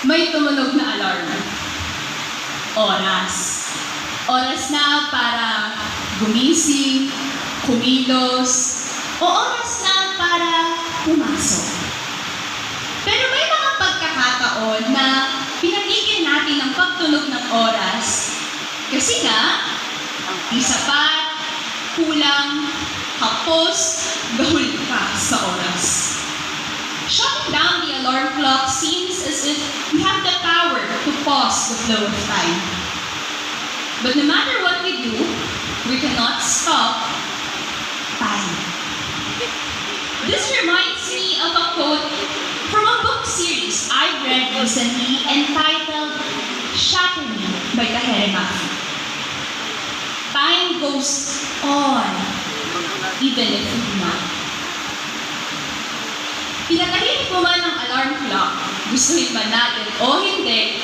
may tumunog na alarm. Oras. Oras na para gumising, kumilos, o oras na para pumasok. Pero may mga pagkakataon na pinagigil natin ang pagtunog ng oras kasi nga, di sapat, kulang, kapos, gahul ka sa oras. Shutting down the alarm clock seems as if we have the power to pause the flow of time. But no matter what we do, we cannot stop time. This reminds me of a quote from a book series I read recently entitled Shatter Me by Tahereh. Time goes on, even if we do not. Pinatahimik mo man ang alarm clock, gustuhin man natin o hindi,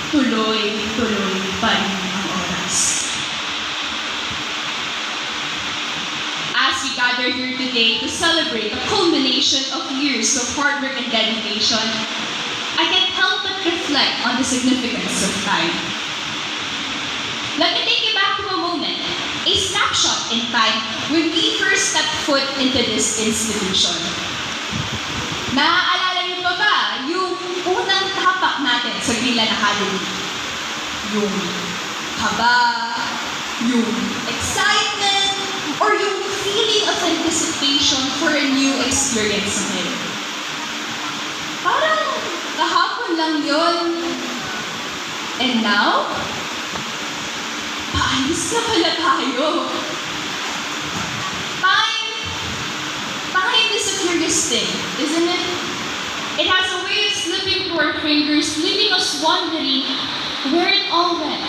tuloy-tuloy pa rin ang oras. As we gather here today to celebrate the culmination of years of hard work and dedication, I can't help but reflect on the significance of time. Let me take you back to a moment, a snapshot in time when we first stepped foot into this institution. Naaalala niyo pa ba yung unang tapak natin sa Greenland Academy? Yung kaba, yung excitement, or yung feeling of anticipation for a new experience ahead. Parang kahapon lang yun. And now, paalis na pala tayo. Time is a curious thing, isn't it? It has a way of slipping through our fingers, leaving us wondering where it all went.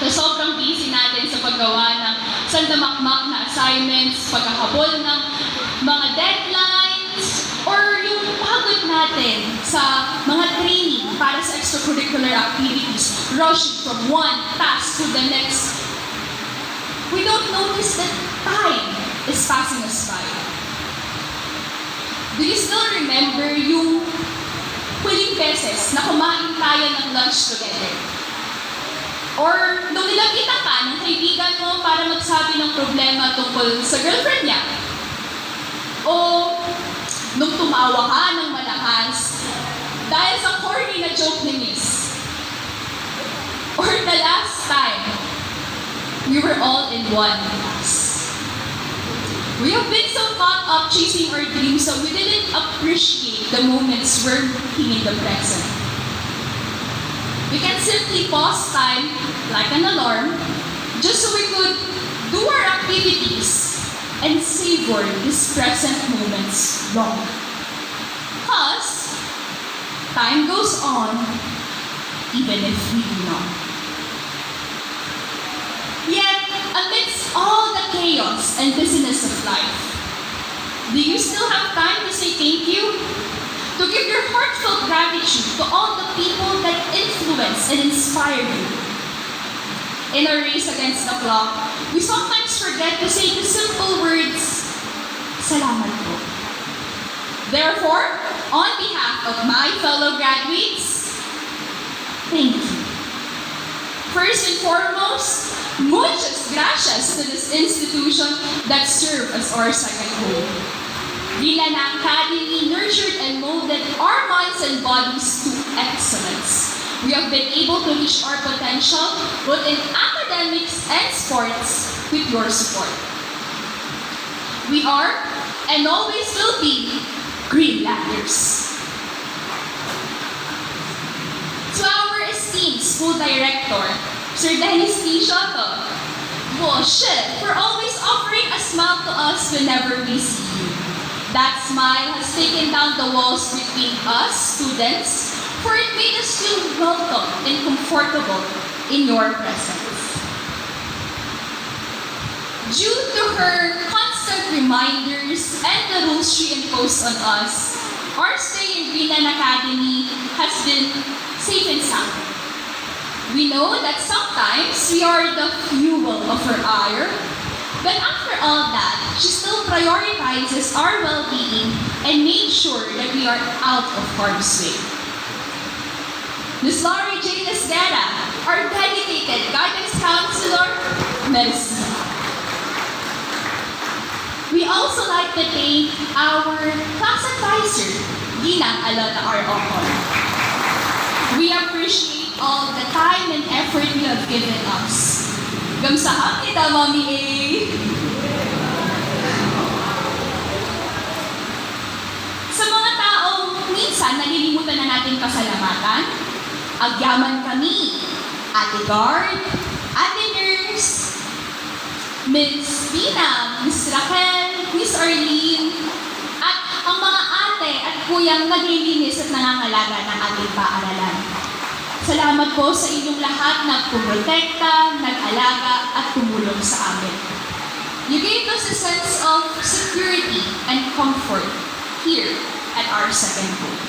Sa sobrang busy natin sa paggawa ng sandamakmak na assignments, pagkakabol ng mga deadlines, or yung pagod natin sa mga training para sa extracurricular activities, rushing from one task to the next, we don't notice that time is passing us by. Do you still remember yung huling beses na kumain tayo ng lunch together? Or nung nilapitan ka ng kaibigan mo para magsabi ng problema tungkol sa girlfriend niya? O nung tumawa ka ng malakas dahil sa corny na joke ni Miss? Or the last time we were all in one class? We have been so caught up chasing our dreams that we didn't appreciate the moments we're looking in the present. We can simply pause time like an alarm just so we could do our activities and savor these present moments long. Because time goes on even if we do not. Yet, amidst all the chaos and busyness of life, do you still have time to say thank you? To give your heartfelt gratitude to all the people that influence and inspire you? In our race against the clock, we sometimes forget to say the simple words, Salamat po. Therefore, on behalf of my fellow graduates, thank you. First and foremost, muchas gracias to this institution that served as our second home. Greenland Academy nurtured and molded our minds and bodies to excellence. We have been able to reach our potential both in academics and sports with your support. We are and always will be Greenlanders. To our esteemed school director, Sir Dennis T. Shoto, for always offering a smile to us whenever we see you. That smile has taken down the walls between us, students, for it made us feel welcome and comfortable in your presence. Due to her constant reminders and the rules she imposed on us, our stay in Greenland Academy has been safe and sound. We know that sometimes we are the fuel of her ire, but after all that, she still prioritizes our well-being and makes sure that we are out of harm's way. Ms. Laurie J. Esguerra, our dedicated guidance counselor, Mercy. We also like to thank our class advisor, Ginang Alona R. Ocon. We appreciate all the time and effort you have given us. Gamsahan kita, Mommy A. Sa mga taong minsan nalilimutan na natin pasalamatan, agyaman kami, Ate Guard, Ate Nurse, Miss Tina, Miss Raquel, Miss Arlene, at ang mga ate at kuyang naglilinis at nangangalaga ng ating paaralan. Salamat po sa inyong lahat na pumotekta, nag-alaga at tumulong sa amin. You gave us a sense of security and comfort here at our second home.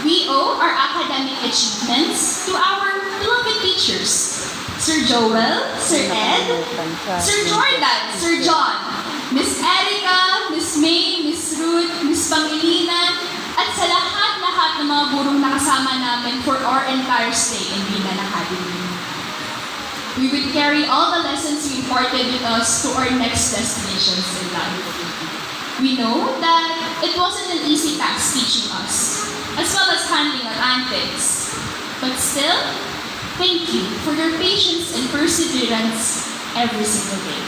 We owe our academic achievements to our beloved teachers, Sir Joel, Sir Ed, Sir Jordan, Sir John, Miss Erica, Miss May, Miss Ruth, Miss Pangilinan, at sa lahat-lahat ng mga gurong nakasama namin for our entire stay in Binan Academy. We will carry all the lessons you imparted with us to our next destinations in life. We know that it wasn't an easy task teaching us, as well as handling our antics. But still, thank you for your patience and perseverance every single day.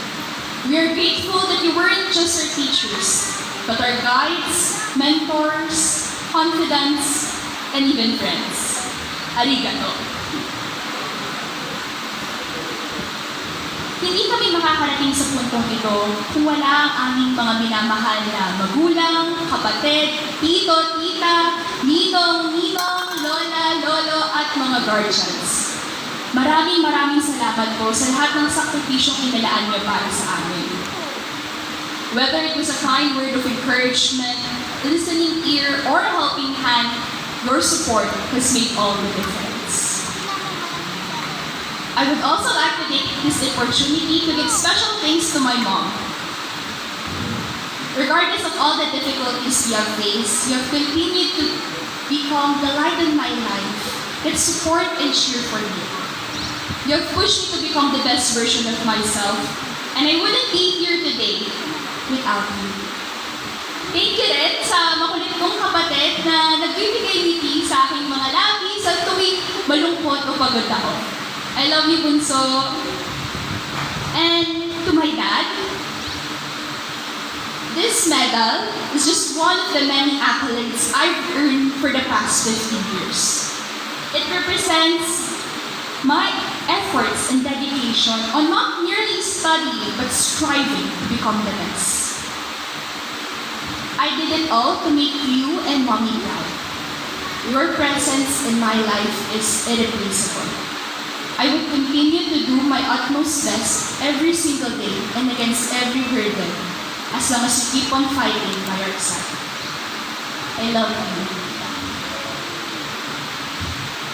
We are grateful that you weren't just our teachers, but our guides, mentors, confidants, and even friends. Arigato. Hindi kami makakarating sa puntong ito kung wala ang aming mga minamahal na magulang, kapatid, tito, tita, ninong, lola, lolo, at mga guardians. Maraming salamat po sa lahat ng sakripisyong inilaan niyo para sa amin. Whether it was a kind word of encouragement, listening ear, or a helping hand, your support has made all the difference. I would also like to take this opportunity to give special thanks to my mom. Regardless of all the difficulties you have faced, you have continued to become the light in my life, that support and cheer for me. You have pushed me to become the best version of myself, and I wouldn't be here today without you. Thank you rin sa makulit kong kapatid na nagbibigay ngiti sa aking mga labi sa tuwing malungkot o pagod ako. I love you, Bunso. And to my dad, this medal is just one of the many accolades I've earned for the past 15 years. It represents my efforts and dedication on not merely studying but striving to become the best. I did it all to make you and Mommy proud. Your presence in my life is irreplaceable. I will continue to do my utmost best every single day and against every hurdle as long as you keep on fighting by our side. I love you.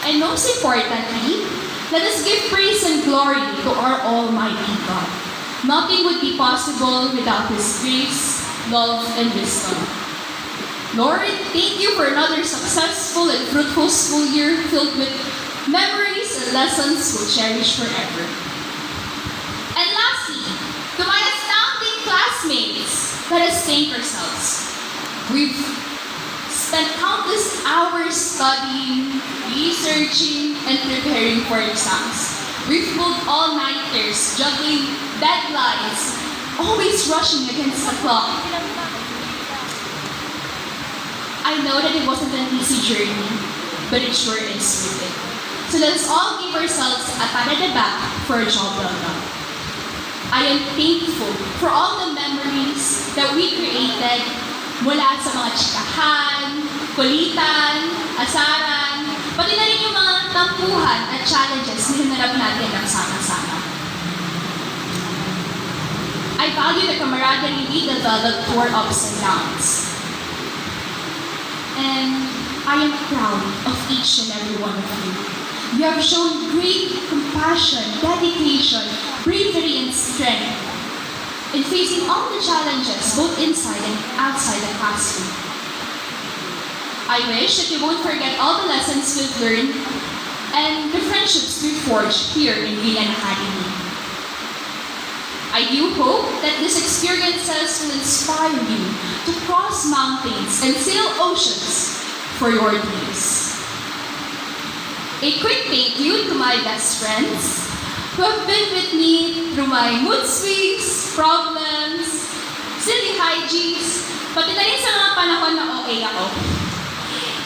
And most importantly, let us give praise and glory to our Almighty God. Nothing would be possible without His grace, love, and wisdom. Lord, thank you for another successful and fruitful school year filled with memories and lessons we'll cherish forever. And lastly, to my astounding classmates, let us thank ourselves. We've spent countless hours studying, researching, and preparing for exams. We've pulled all-nighters, juggling deadlines, always rushing against the clock. I know that it wasn't an easy journey, but it sure is worth it. So let us all give ourselves a pat at the back for a job well done. I am thankful for all the memories that we created mula sa mga chikahan, kulitan, asaran, pati na rin yung mga tampuhan at challenges na hinarap natin ng sama-sama. I value the camaraderie we developed through our ups and downs. And I am proud of each and every one of you. You have shown great compassion, dedication, bravery, and strength in facing all the challenges both inside and outside the classroom. I wish that you won't forget all the lessons we've learned and the friendships we've forged here in Gilead Academy. I do hope that these experiences will inspire you to cross mountains and sail oceans for your dreams. A quick thank you to my best friends who have been with me through my mood swings, problems, silly hijinks, pati na rin sa mga panahon na OA ako.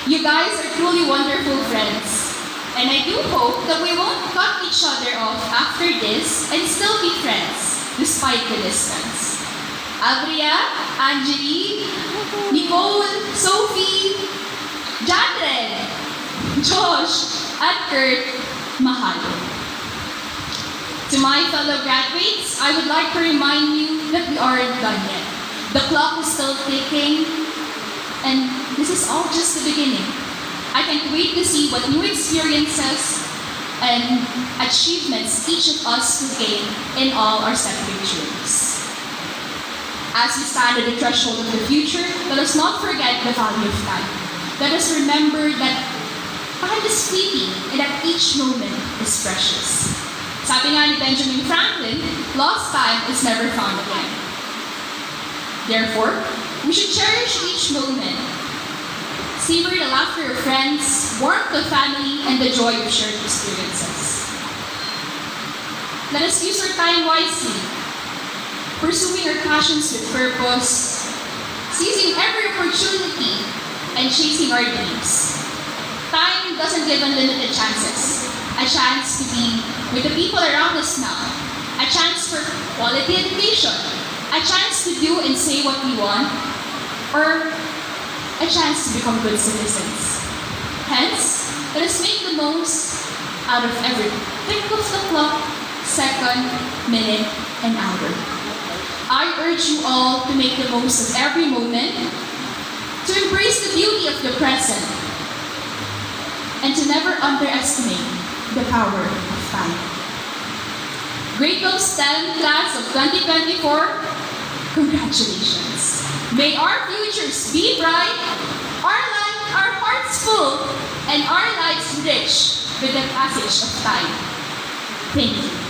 You guys are truly wonderful friends, and I do hope that we won't cut each other off after this and still be friends, despite the distance. Abria, Angeli, Nicole, Sophie, Jadred, Josh, at Kurt, mahalo. To my fellow graduates, I would like to remind you that we aren't done yet. The clock is still ticking, and this is all just the beginning. I can't wait to see what new experiences and achievements each of us will gain in all our separate journeys. As we stand at the threshold of the future, let us not forget the value of time. Let us remember that time is fleeting and that each moment is precious. Sabi nga ni Benjamin Franklin, lost time is never found again. Therefore, we should cherish each moment, savor the laughter of friends, warmth of family, and the joy of shared experiences. Let us use our time wisely, pursuing our passions with purpose, seizing every opportunity, and chasing our dreams. Time doesn't give unlimited chances. A chance to be with the people around us now. A chance for quality education. A chance to do and say what we want. Or a chance to become good citizens. Hence, let us make the most out of every tick of the clock, second, minute, and hour. I urge you all to make the most of every moment, to embrace the beauty of the present, and to never underestimate the power of time. Grade 12 STEM class of 2024, congratulations. May our futures be bright, our hearts full, and our lives rich with the passage of time. Thank you.